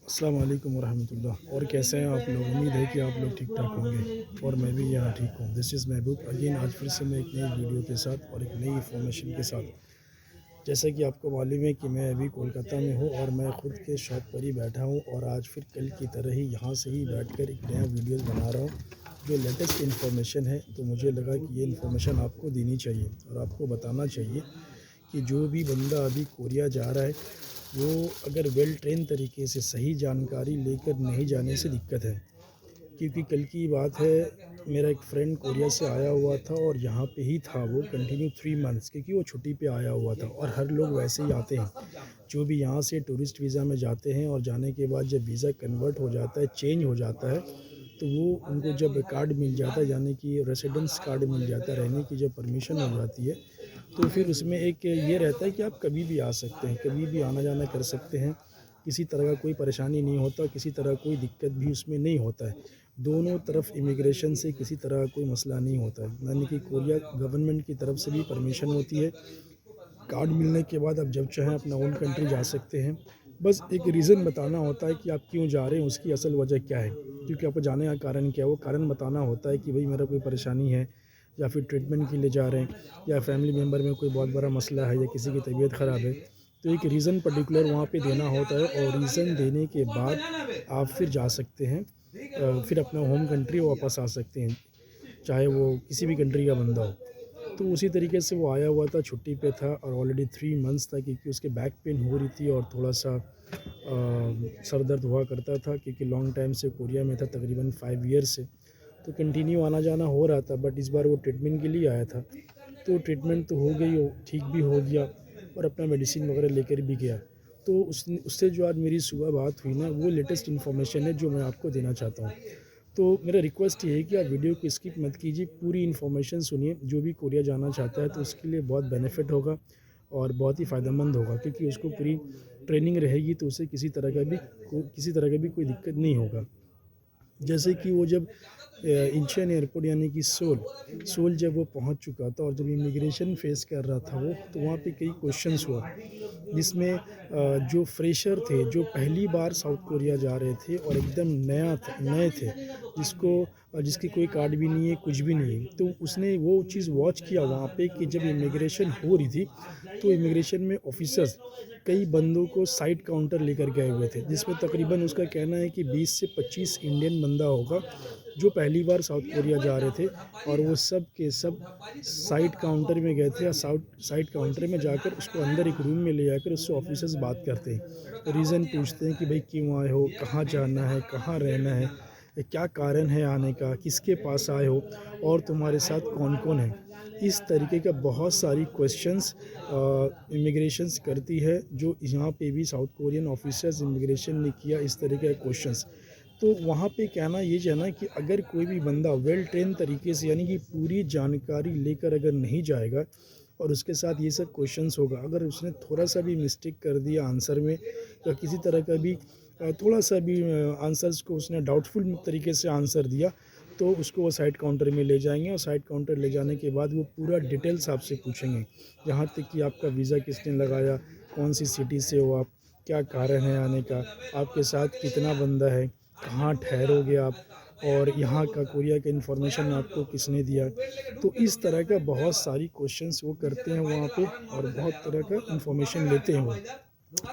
अस्सलाम वालेकुम वरहमतुल्लाह। और कैसे हैं आप लोग? उम्मीद है कि आप लोग ठीक ठाक होंगे और मैं भी यहाँ ठीक हूँ। दिस इज़ महबूब अगेन, आज फिर से मैं एक नई वीडियो के साथ और एक नई इन्फॉर्मेशन के साथ। जैसा कि आपको मालूम है कि मैं अभी कोलकाता में हूँ और मैं ख़ुद के शॉप पर ही बैठा हूँ और आज फिर कल की तरह ही यहाँ से ही बैठकर एक नया वीडियोस बना रहा हूँ जो लेटेस्ट इन्फॉर्मेशन है। तो मुझे लगा कि ये इन्फॉर्मेशन आपको देनी चाहिए और आपको बताना चाहिए कि जो भी बंदा अभी कोरिया जा रहा है वो अगर वेल ट्रेन तरीके से सही जानकारी लेकर नहीं जाने से दिक्कत है। क्योंकि कल की बात है, मेरा एक फ्रेंड कोरिया से आया हुआ था और यहाँ पे ही था वो कंटिन्यू 3 मंथ्स, क्योंकि वो छुट्टी पे आया हुआ था। और हर लोग वैसे ही आते हैं जो भी यहाँ से टूरिस्ट वीज़ा में जाते हैं और जाने के बाद जब वीज़ा कन्वर्ट हो जाता है, चेंज हो जाता है, तो वो उनको जब कार्ड मिल जाता है, यानी कि रेसिडेंस कार्ड मिल जाता है, रहने की जब परमिशन हो जाती है, तो फिर उसमें एक ये रहता है कि आप कभी भी आ सकते हैं, कभी भी आना जाना कर सकते हैं। किसी तरह का कोई परेशानी नहीं होता, किसी तरह कोई दिक्कत भी उसमें नहीं होता है। दोनों तरफ इमिग्रेशन से किसी तरह का कोई मसला नहीं होता है, यानी कि कोरिया गवर्नमेंट की तरफ से भी परमिशन होती है। कार्ड मिलने के बाद आप जब चाहें अपना ओन कंट्री जा सकते हैं। बस एक रीज़न बताना होता है कि आप क्यों जा रहे हैं, उसकी असल वजह क्या है, क्योंकि आपको जाने का कारण क्या है, वो कारण बताना होता है कि भाई मेरा कोई परेशानी है या फिर ट्रीटमेंट के लिए जा रहे हैं या फैमिली मेम्बर में कोई बहुत बड़ा मसला है या किसी की तबीयत ख़राब है। तो एक रीज़न पर्टिकुलर वहाँ पे देना होता है और रीज़न देने के बाद आप फिर जा सकते हैं, फिर अपना होम कंट्री वापस आ सकते हैं, चाहे वो किसी भी कंट्री का बंदा हो। तो उसी तरीके से वो आया हुआ था, छुट्टी पे था और ऑलरेडी 3 मंथ्स था, क्योंकि उसके बैक पेन हो रही थी और थोड़ा सा सर दर्द हुआ करता था, क्योंकि लॉन्ग टाइम से कोरिया में था, तकरीबन 5 ईयर से। तो कंटिन्यू आना जाना हो रहा था, बट इस बार वो ट्रीटमेंट के लिए आया था। तो ट्रीटमेंट तो हो गई, वो ठीक भी हो गया और अपना मेडिसिन वगैरह लेकर भी गया। तो उससे जो आज मेरी सुबह बात हुई ना, वो लेटेस्ट इन्फॉर्मेशन है जो मैं आपको देना चाहता हूँ। तो मेरा रिक्वेस्ट ये है कि आप वीडियो को स्किप मत कीजिए, पूरी इन्फॉर्मेशन सुनिए। जो भी कोरिया जाना चाहता है तो उसके लिए बहुत बेनिफिट होगा और बहुत ही फ़ायदेमंद होगा, क्योंकि उसको पूरी ट्रेनिंग रहेगी तो उसे किसी तरह का भी कोई दिक्कत नहीं होगा। जैसे कि वो जब इंचियन एयरपोर्ट यानी कि सोल जब वो पहुंच चुका था और जब इमिग्रेशन फेस कर रहा था वो, तो वहाँ पे कई क्वेश्चंस हुआ, जिसमें जो फ्रेशर थे, जो पहली बार साउथ कोरिया जा रहे थे और एकदम नए थे, जिसकी कोई कार्ड भी नहीं है, कुछ भी नहीं है, तो उसने वो चीज़ वॉच किया वहाँ पे कि जब इमिग्रेशन हो रही थी तो इमिग्रेशन में ऑफिसर्स कई बंदों को साइड काउंटर लेकर गए हुए थे, जिसमें तकरीबन उसका कहना है कि 20 से 25 इंडियन बंदा होगा जो पहली बार साउथ कोरिया जा रहे थे। और वो सब के सब साइड काउंटर में गए थे और साइड काउंटर में जाकर उसको अंदर एक रूम में ले जाकर उससे ऑफिसर्स बात करते हैं, रीज़न पूछते हैं कि भाई क्यों आए हो, कहाँ जाना है, कहाँ रहना है, क्या कारण है आने का, किसके पास आए हो और तुम्हारे साथ कौन कौन है। इस तरीके का बहुत सारी क्वेश्चंस इमिग्रेशंस करती है, जो यहाँ पे भी साउथ कोरियन ऑफिसर्स इमिग्रेशन ने किया इस तरीके के क्वेश्चंस। तो वहाँ पे कहना ये जाना कि अगर कोई भी बंदा वेल ट्रेन तरीके से, यानी कि पूरी जानकारी लेकर अगर नहीं जाएगा और उसके साथ ये सब क्वेश्चंस होगा, अगर उसने थोड़ा सा भी मिस्टेक कर दिया आंसर में या किसी तरह का भी थोड़ा सा भी आंसर्स को उसने डाउटफुल तरीके से आंसर दिया, तो उसको वो साइड काउंटर में ले जाएंगे और साइड काउंटर ले जाने के बाद वो पूरा डिटेल्स आपसे पूछेंगे, यहाँ तक कि आपका वीज़ा किसने लगाया, कौन सी सिटी से हो आप, क्या कारण है आने का, आपके साथ कितना बंदा है, कहाँ ठहरोगे आप, और यहाँ का कोरिया का इन्फॉर्मेशन आपको किसने दिया। तो इस तरह का बहुत सारी क्वेश्चंस वो करते हैं वहाँ पे और बहुत तरह का इन्फॉर्मेशन लेते हैं वो।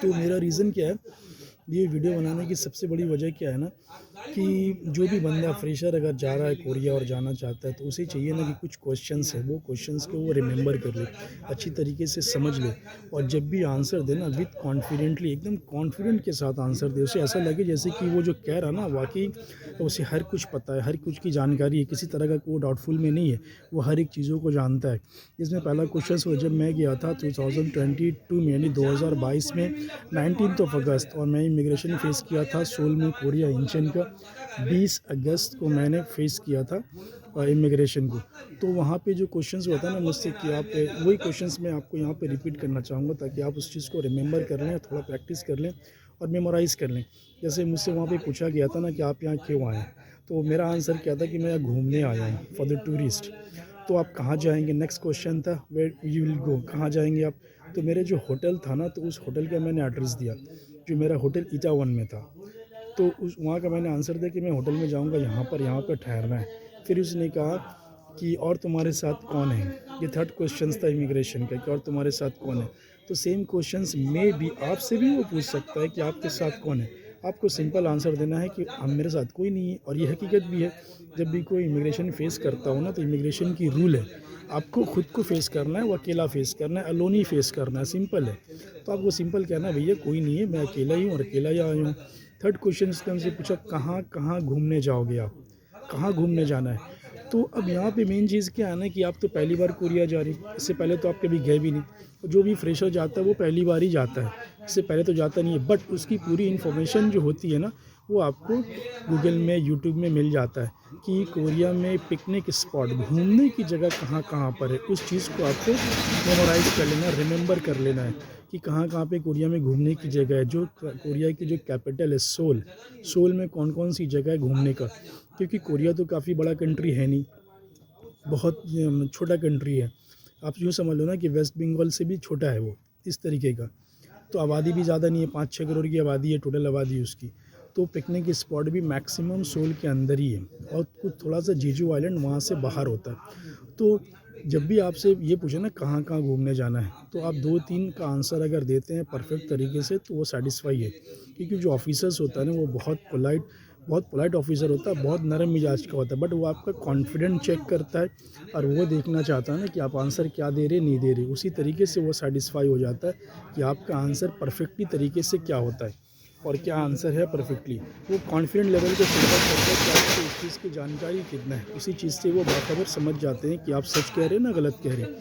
तो मेरा रीज़न क्या है, ये वीडियो बनाने की सबसे बड़ी वजह क्या है ना, कि जो भी बंदा फ्रेशर अगर जा रहा है कोरिया और जाना चाहता है तो उसे चाहिए ना कि कुछ क्वेश्चंस है, वो क्वेश्चंस को वो रिमेंबर कर ले, अच्छी तरीके से समझ ले और जब भी आंसर दे ना विद कॉन्फिडेंटली, एकदम कॉन्फिडेंट के साथ आंसर दे। उसे ऐसा लगे जैसे कि वो जो कह रहा ना वाकई उसे हर कुछ पता है, हर कुछ की जानकारी है, किसी तरह का वो डाउटफुल में नहीं है, वो हर एक चीज़ों को जानता है। इसमें पहला क्वेश्चन जब मैं गया था 2022 में, यानी 2022 में 19 अगस्त, और मैं इमिग्रेशन फ़ेस किया था सोल में कोरिया इंचियन का। 20 अगस्त को मैंने फ़ेस किया था इमिग्रेशन को। तो वहाँ पे जो क्वेश्चंस होता है ना मुझसे, कि आप वही क्वेश्चंस मैं आपको यहाँ पे रिपीट करना चाहूँगा, ताकि आप उस चीज़ को रिमेंबर कर लें, थोड़ा प्रैक्टिस कर लें और मेमोराइज़ कर लें। जैसे मुझसे वहाँ पे पूछा गया था ना कि आप यहाँ क्यों आए हैं? तो मेरा आंसर क्या था कि मैं यहाँ घूमने आया हूँ, फॉर द टूरिस्ट। तो आप कहाँ जाएँगे? नेक्स्ट क्वेश्चन था, वेयर यू विल गो, कहाँ जाएँगे आप? तो मेरे जो होटल था ना, तो उस होटल का मैंने एड्रेस दिया, जो मेरा होटल इटावन में था। तो उस वहाँ का मैंने आंसर दिया कि मैं होटल में जाऊँगा, यहाँ पर ठहरना है। फिर उसने कहा कि और तुम्हारे साथ कौन है? ये थर्ड क्वेश्चन था इमिग्रेशन का कि और तुम्हारे साथ कौन है? तो सेम क्वेश्चंस में भी आपसे भी वो पूछ सकता है कि आपके साथ कौन है? आपको सिंपल आंसर देना है कि हम मेरे साथ कोई नहीं है, और ये हकीकत भी है। जब भी कोई इमिग्रेशन फेस करता हो ना, तो इमिग्रेशन की रूल है, आपको खुद को फेस करना है, वो अकेला फेस करना है, अलोन ही फेस करना है, सिंपल है। तो आपको सिंपल कहना है, भैया कोई नहीं है, मैं अकेला ही हूँ और अकेला ही आया हूँ। थर्ड क्वेश्चन उसने हमसे पूछा, कहाँ कहाँ घूमने जाओगे आप? कहाँ घूमने जाना है? तो अब यहाँ पे मेन चीज़ क्या है ना कि आप तो पहली बार कोरिया जा रहे हो, इससे पहले तो आप कभी गए भी नहीं। तो जो भी फ्रेशर जाता है वो पहली बार ही जाता है, इससे पहले तो जाता नहीं है। बट उसकी पूरी इन्फॉर्मेशन जो होती है ना, वो आपको गूगल में, यूट्यूब में मिल जाता है कि कोरिया में पिकनिक स्पॉट, घूमने की जगह कहाँ कहाँ पर है। उस चीज़ को आपको मेमोराइज़ कर लेना, रिमेंबर कर लेना है कि कहाँ पे कोरिया में घूमने की जगह है। जो कोरिया की जो कैपिटल है सोल, सोल में कौन कौन सी जगह है घूमने का, क्योंकि कोरिया तो काफ़ी बड़ा कंट्री है नहीं, बहुत छोटा कंट्री है। आप यूँ समझ लो ना कि वेस्ट बंगाल से भी छोटा है वो, इस तरीके का। तो आबादी भी ज़्यादा नहीं है, 5-6 करोड़ की आबादी है, टोटल आबादी उसकी। तो पिकनिक स्पॉट भी मैक्सिमम सोल के अंदर ही है, और कुछ थोड़ा सा जीजू आइलैंड वहाँ से बाहर होता है। तो जब भी आपसे ये पूछे ना कहाँ कहाँ घूमने जाना है, तो आप 2-3 का आंसर अगर देते हैं परफेक्ट तरीके से, तो वो सेटिस्फाई है। क्योंकि जो ऑफिसर्स होता है ना, वो बहुत पोलाइट ऑफिसर होता है, बहुत नरम मिजाज का होता है, बट वो आपका कॉन्फिडेंट चेक करता है, और वो देखना चाहता है ना कि आप आंसर क्या दे रहे नहीं दे रहे। उसी तरीके से वो सेटिस्फाई हो जाता है कि आपका आंसर परफेक्टली तरीके से क्या होता है और क्या आंसर है परफेक्टली। वो कॉन्फिडेंट लेवल को फिल्टर करता है कि आपको उस चीज़ की जानकारी कितना है। उसी चीज़ से वो बाखबर समझ जाते हैं कि आप सच कह रहे हैं ना गलत कह रहे हैं।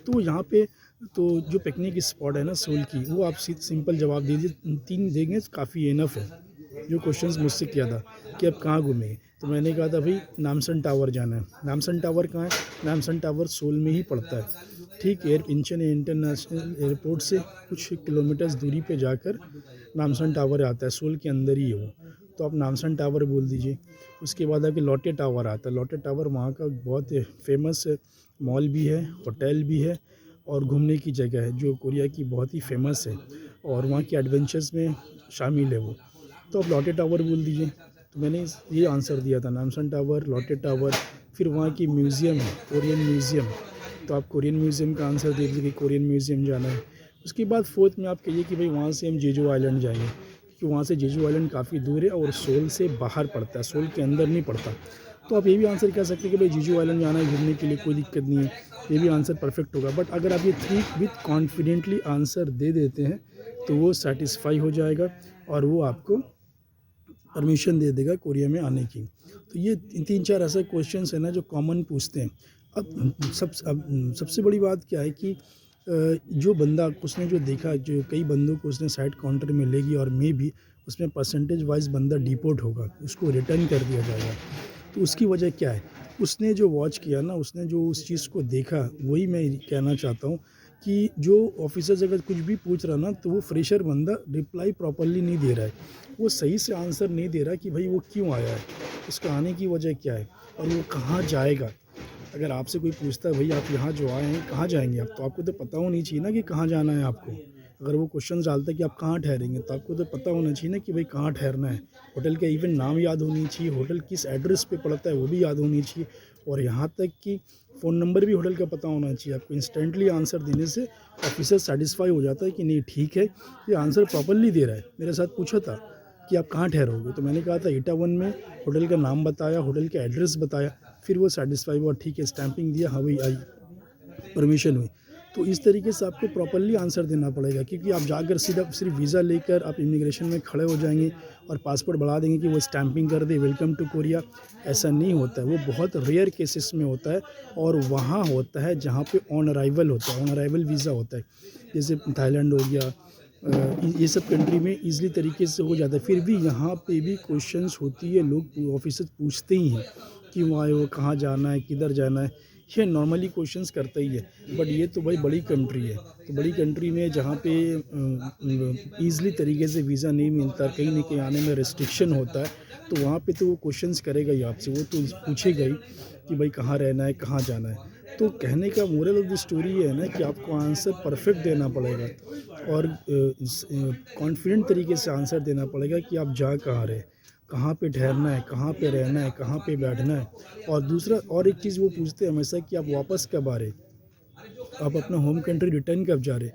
तो यहाँ पे तो जो पिकनिक स्पॉट है ना सोल की, वो आप सिंपल जवाब दीजिए, 3 देंगे काफ़ी इनफ है। जो क्वेश्चंस मुझसे किया था कि अब कहाँ घूमेंगे, तो मैंने कहा था भाई नामसन टावर जाना है। नामसन टावर कहाँ है? नामसन टावर सोल में ही पड़ता है, ठीक इंचन इंटरनेशनल एयरपोर्ट से कुछ किलोमीटर्स दूरी पे जाकर नामसन टावर आता है, सोल के अंदर ही है वो। तो आप नामसन टावर बोल दीजिए। उसके बाद आके लॉटे टावर आता है। लॉटे टावर वहाँ का बहुत फेमस मॉल भी है, होटल भी है, और घूमने की जगह है जो कोरिया की बहुत ही फेमस है, और वहाँ के एडवेंचर्स में शामिल है वो। तो आप लॉटे टावर बोल दीजिए। तो मैंने ये आंसर दिया था, नामसन टावर, लॉटे टावर। फिर वहाँ की म्यूज़ियम है, कोरियन म्यूज़ियम। तो आप कोरियन म्यूज़ियम का आंसर दे दीजिए कि कोरियन म्यूज़ियम जाना है। उसके बाद फोर्थ में आप कहिए कि भाई वहाँ से हम जेजू आइलैंड जाएंगे, क्योंकि वहाँ से जेजू आइलैंड काफ़ी दूर है और सोल से बाहर पड़ता है, सोल के अंदर नहीं पड़ता। तो आप ये भी आंसर कह सकते हैं कि भाई जेजू आइलैंड जाना है घूमने के लिए, कोई दिक्कत नहीं है। ये भी आंसर परफेक्ट होगा। बट अगर आप ये 3 विथ कॉन्फिडेंटली आंसर दे देते हैं, तो वो सेटिस्फाई हो जाएगा और वो आपको परमिशन दे देगा कोरिया में आने की। तो ये 3-4 ऐसे क्वेश्चंस हैं ना जो कॉमन पूछते हैं। अब सबसे बड़ी बात क्या है कि जो बंदा उसने जो देखा, जो कई बंदों को उसने साइड काउंटर में लेगी, और मे भी उसमें परसेंटेज वाइज बंदा डिपोर्ट होगा, उसको रिटर्न कर दिया जाएगा। तो उसकी वजह क्या है? उसने जो वॉच किया ना, उसने जो उस चीज़ को देखा, वही मैं कहना चाहता हूँ कि जो ऑफिसर्स अगर कुछ भी पूछ रहा ना, तो वो फ्रेशर बंदा रिप्लाई प्रॉपर्ली नहीं दे रहा है, वो सही से आंसर नहीं दे रहा कि भाई वो क्यों आया है, उसका आने की वजह क्या है, और वो कहाँ जाएगा। अगर आपसे कोई पूछता है भाई आप यहाँ जो आए हैं कहाँ जाएंगे आप, तो आपको तो पता होनी चाहिए ना कि कहाँ जाना है आपको। अगर वो क्वेश्चन डालता है कि आप कहाँ ठहरेंगे, तो आपको तो पता होना चाहिए ना कि भाई कहाँ ठहरना है। होटल का इवन नाम याद होनी चाहिए, होटल किस एड्रेस पे पड़ता है वो भी याद होनी चाहिए, और यहाँ तक कि फ़ोन नंबर भी होटल का पता होना चाहिए आपको। इंस्टेंटली आंसर देने से ऑफिसर सेटिस्फाई हो जाता है कि नहीं ठीक है, ये आंसर प्रॉपरली दे रहा है। मेरे साथ पूछा था कि आप कहाँ ठहरोगे, तो मैंने कहा था ईटावन में, होटल का नाम बताया, होटल का एड्रेस बताया, फिर वो सेटिस्फाई हुआ, ठीक है स्टैंपिंग दिया, हाँ भाई आई, परमिशन हुई। तो इस तरीके से आपको प्रॉपरली आंसर देना पड़ेगा, क्योंकि आप जाकर सीधा सिर्फ वीज़ा लेकर आप इमिग्रेशन में खड़े हो जाएंगे और पासपोर्ट बढ़ा देंगे कि वो स्टैंपिंग कर दे वेलकम टू कोरिया। ऐसा नहीं होता है, वो बहुत रेयर केसेस में होता है, और वहाँ होता है जहाँ पे ऑन अराइवल होता है, ऑन अराइवल वीज़ा होता है। जैसे थाईलैंड हो गया, ये सब कंट्री में ईज़िली तरीके से हो जाता है। फिर भी यहाँ पे भी क्वेश्चंस होती है, लोग ऑफिसर पूछते ही हैं कि वहाँ आए हो, कहाँ जाना है, किधर जाना है, ये नॉर्मली क्वेश्चंस करता ही है। बट ये तो भाई बड़ी कंट्री है, तो बड़ी कंट्री में जहाँ पे ईज़िली तरीके से वीज़ा नहीं मिलता, कहीं न कहीं आने में रिस्ट्रिक्शन होता है, तो वहाँ पे तो वो क्वेश्चंस करेगा ही आपसे, वो तो पूछेगा ही कि भाई कहाँ रहना है, कहाँ जाना है। तो कहने का मोरल ऑफ द स्टोरी ये है ना कि आपको आंसर परफेक्ट देना पड़ेगा, और कॉन्फिडेंट तरीके से आंसर देना पड़ेगा कि आप जा कहाँ रहे हैं। कहाँ पे ठहरना है, कहाँ पे रहना है, कहाँ पे बैठना है। और दूसरा और एक चीज़ वो पूछते हैं हमेशा कि आप वापस कब आ रहे? आप अपना होम कंट्री रिटर्न कब जा रहे?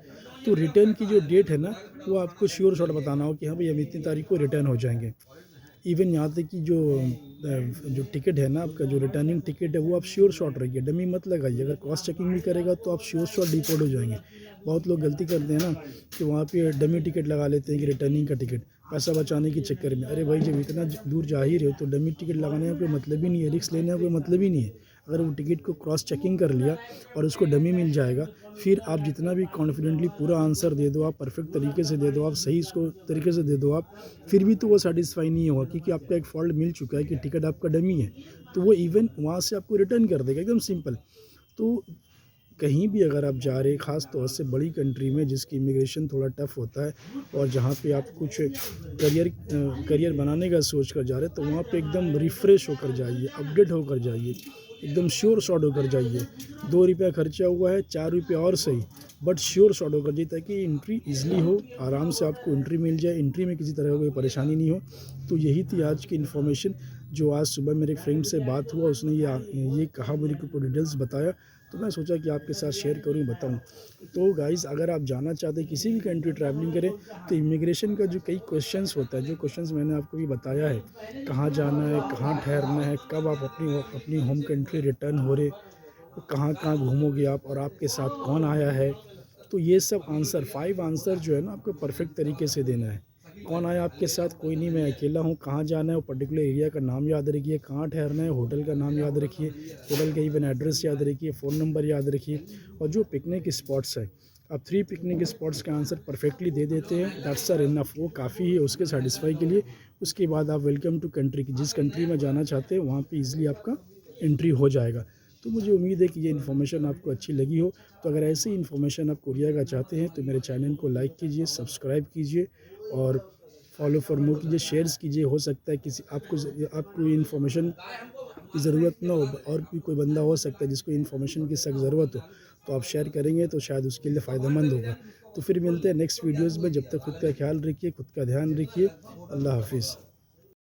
तो रिटर्न की जो डेट है ना, वो आपको श्योर शॉट बताना हो कि हाँ भाई हम इतनी तारीख को रिटर्न हो जाएँगे। इवन यहाँ तक कि जो टिकट है ना आपका, जो रिटर्निंग टिकट है वो आप श्योर शॉट रखिए, डमी मत लगाइए। अगर क्रॉस चेकिंग भी करेगा तो आप श्योर शॉट डिपोर्ट हो जाएँगे। बहुत लोग गलती करते हैं ना कि वहाँ पे डमी टिकट लगा लेते हैं कि रिटर्निंग का टिकट, पैसा बचाने के चक्कर में। अरे भाई जब इतना दूर जा ही रहे हो तो डमी टिकट लगाने का कोई मतलब ही नहीं है, रिस्क लेने का कोई मतलब ही नहीं है। अगर वो टिकट को क्रॉस चेकिंग कर लिया और उसको डमी मिल जाएगा, फिर आप जितना भी कॉन्फिडेंटली पूरा आंसर दे दो, आप परफेक्ट तरीके से दे दो, आप सही इसको तरीके से दे दो आप, फिर भी तो वो सैटिस्फाई नहीं होगा क्योंकि आपका एक फ़ॉल्ट मिल चुका है कि टिकट आपका डमी है। तो वो इवन वहाँ से आपको रिटर्न कर देगा, एकदम सिंपल। तो कहीं भी अगर आप जा रहे हैं, ख़ास तौर से बड़ी कंट्री में जिसकी इमिग्रेशन थोड़ा टफ़ होता है और जहाँ पे आप कुछ करियर बनाने का सोच कर जा रहे हैं, तो वहाँ पे एकदम रिफ़्रेश होकर जाइए, अपडेट होकर जाइए, एकदम श्योर शॉट होकर जाइए। ₹2 खर्चा हुआ है, ₹4 और सही, बट श्योर शॉट होकर जाइए ताकि एंट्री ईज़िली हो, आराम से आपको एंट्री मिल जाए, एंट्री में किसी तरह का कोई परेशानी नहीं हो। तो यही थी आज की इन्फॉर्मेशन जो आज सुबह मेरे फ्रेंड से बात हुआ, उसने ये कहा, मेरे को पूरी डिटेल्स बताया, तो मैं सोचा कि आपके साथ शेयर करूँ, बताऊँ। तो गाइज़ अगर आप जाना चाहते हैं किसी भी कंट्री ट्रैवलिंग करें, तो इमिग्रेशन का जो कई क्वेश्चंस होता है, जो क्वेश्चंस मैंने आपको भी बताया है, कहाँ जाना है, कहाँ ठहरना है, कब आप अपनी अपनी होम कंट्री रिटर्न हो रहे, कहाँ-कहाँ घूमोगे आप और आपके साथ कौन आया है। तो ये सब आंसर 5 आंसर जो है ना आपको परफेक्ट तरीके से देना है। कौन आया आपके साथ? कोई नहीं, मैं अकेला हूँ। कहाँ जाना है वो पर्टिकुलर एरिया का नाम याद रखिए, कहाँ ठहरना है होटल का नाम याद रखिए, होटल का इवन एड्रेस याद रखिए, फ़ोन नंबर याद रखिए और जो पिकनिक स्पॉट्स है, आप 3 पिकनिक स्पॉट्स का आंसर परफेक्टली दे देते हैं, दैट्स आर इनफ, वो काफ़ी है उसके सैटिस्फाई के लिए। उसके बाद आप वेलकम टू कंट्री की जिस कंट्री में जाना चाहते हैं वहाँ पे ईज़िली आपका एंट्री हो जाएगा। तो मुझे उम्मीद है कि ये इन्फॉर्मेशन आपको अच्छी लगी हो। तो अगर ऐसी इन्फॉर्मेशन आप कोरिया का चाहते हैं तो मेरे चैनल को लाइक कीजिए, सब्सक्राइब कीजिए और फॉलो फॉर मोर कीजिए, शेयर्स कीजिए। हो सकता है किसी आपको इन्फॉर्मेशन की ज़रूरत ना हो और भी कोई बंदा हो सकता है जिसको इन्फॉर्मेशन की सख्त ज़रूरत हो, तो आप शेयर करेंगे तो शायद उसके लिए फ़ायदेमंद होगा। तो फिर मिलते हैं नेक्स्ट वीडियोज़ में, जब तक खुद का ख्याल रखिए, खुद का ध्यान रखिए। अल्लाह हाफ़िज़।